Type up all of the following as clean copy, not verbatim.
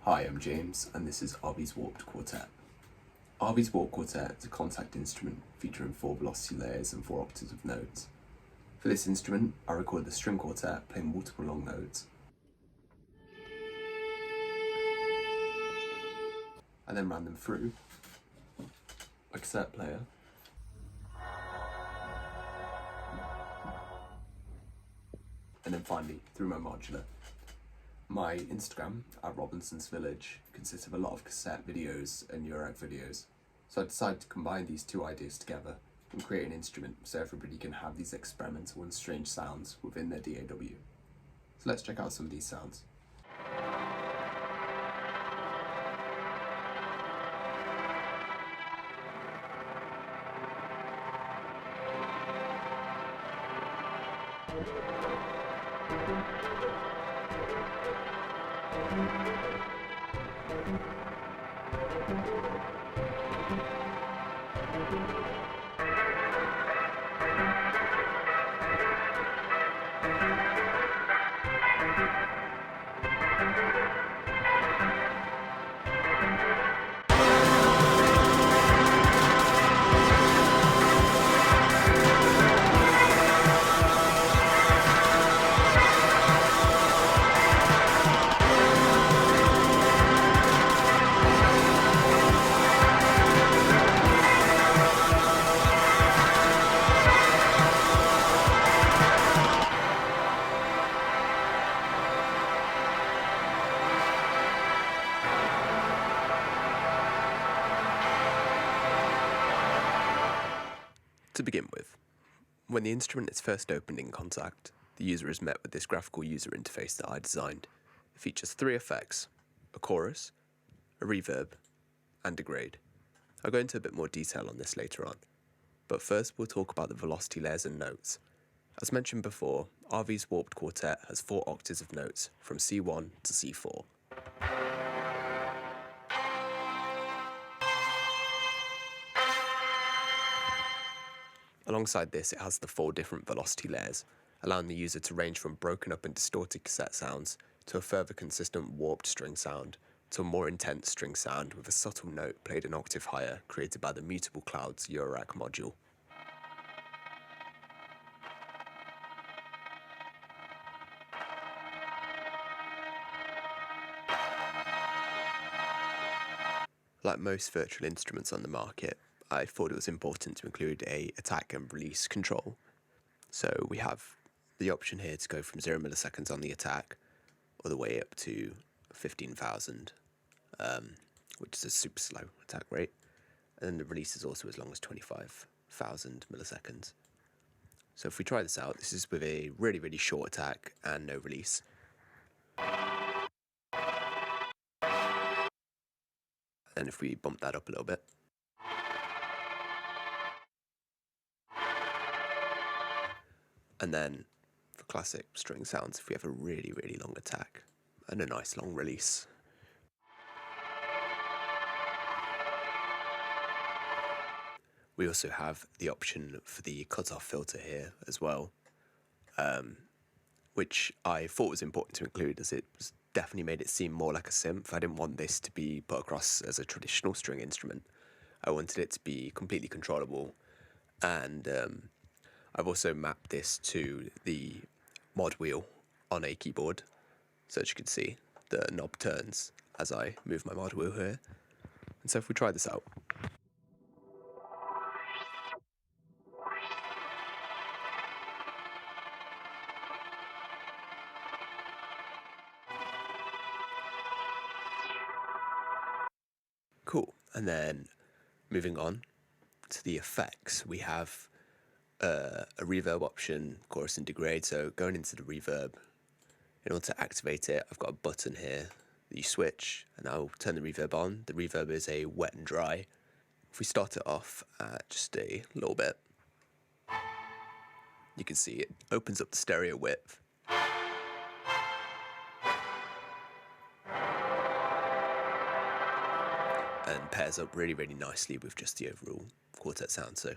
Hi, I'm James, and this is RV's Warped Quartet. RV's Warped Quartet is a contact instrument featuring 4 velocity layers and 4 octaves of notes. For this instrument, I recorded the string quartet playing multiple long notes. I then ran them through a cassette player, and then finally through my modular. My Instagram, at Robinson's Village, consists of a lot of cassette videos and Eurorack videos, so I decided to combine these two ideas together and create an instrument so everybody can have these experimental and strange sounds within their DAW. So let's check out some of these sounds. To begin with, when the instrument is first opened in Contact, the user is met with this graphical user interface that I designed. It features 3 effects: a chorus, a reverb, and degrade. I'll go into a bit more detail on this later on, but first we'll talk about the velocity layers and notes. As mentioned before, RV's Warped Quartet has 4 octaves of notes from C1 to C4. Alongside this, it has the 4 different velocity layers, allowing the user to range from broken up and distorted cassette sounds to a further consistent warped string sound to a more intense string sound with a subtle note played an octave higher created by the Mutable Clouds Eurorack module. Like most virtual instruments on the market, I thought it was important to include a attack and release control. So we have the option here to go from 0 milliseconds on the attack all the way up to 15,000, which is a super slow attack rate. And then the release is also as long as 25,000 milliseconds. So if we try this out, this is with a really, really short attack and no release. And if we bump that up a little bit, and then for classic string sounds, if we have a really, really long attack and a nice long release. We also have the option for the cutoff filter here as well, which I thought was important to include as it definitely made it seem more like a synth. I didn't want this to be put across as a traditional string instrument. I wanted it to be completely controllable, and I've also mapped this to the mod wheel on a keyboard, so as you can see, the knob turns as I move my mod wheel here. And so if we try this out. Cool, and then moving on to the effects, we have a reverb option, chorus and degrade. So going into the reverb, in order to activate it, I've got a button here that you switch, and I'll turn the reverb on. The reverb is a wet and dry. If we start it off at just a little bit, you can see it opens up the stereo width. And pairs up really, really nicely with just the overall quartet sound. So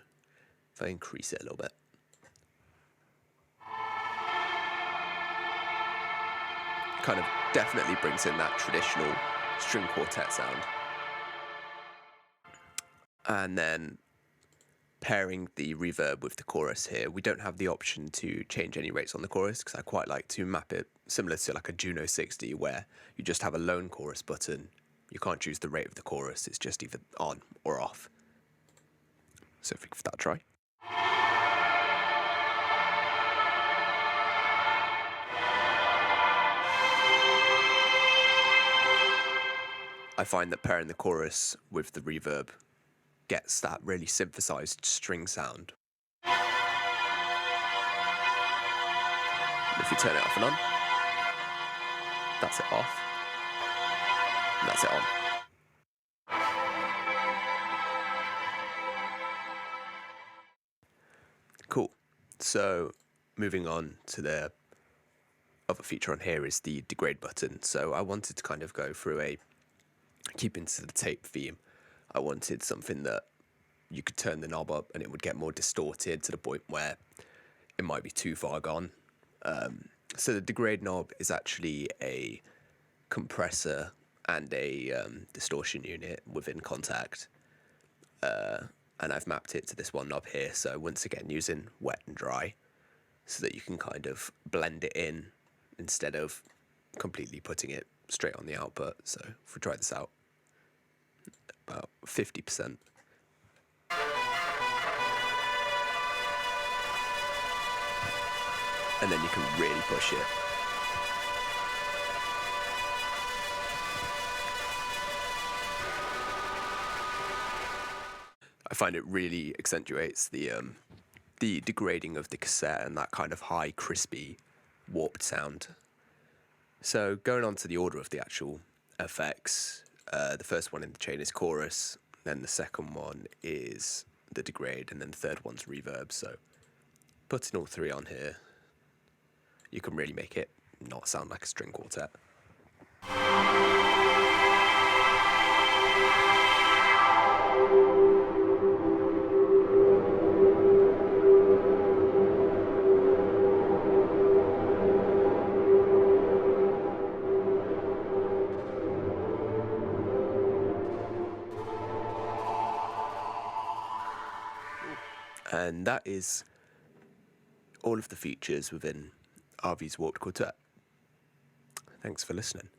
if I increase it a little bit, kind of definitely brings in that traditional string quartet sound. And then pairing the reverb with the chorus here, we don't have the option to change any rates on the chorus because I quite like to map it similar to like a Juno 60 where you just have a lone chorus button. You can't choose the rate of the chorus, it's just either on or off. So if we give that a try. I find that pairing the chorus with the reverb gets that really synthesized string sound. And if you turn it off and on, that's it off, and that's it on. Cool. So moving on to the other feature on here is the Degrade button. So I wanted to kind of go through keeping to the tape theme. I wanted something that you could turn the knob up and it would get more distorted to the point where it might be too far gone. So the Degrade knob is actually a compressor and a distortion unit within Contact. And I've mapped it to this one knob here. So once again, using wet and dry so that you can kind of blend it in instead of completely putting it straight on the output. So if we try this out, about 50%. And then you can really push it. I find it really accentuates the degrading of the cassette and that kind of high, crispy, warped sound. So going on to the order of the actual effects, the first one in the chain is chorus, then the second one is the degrade, and then the third one's reverb. So putting all three on here, you can really make it not sound like a string quartet. And that is all of the features within RV's Warped Quartet. Thanks for listening.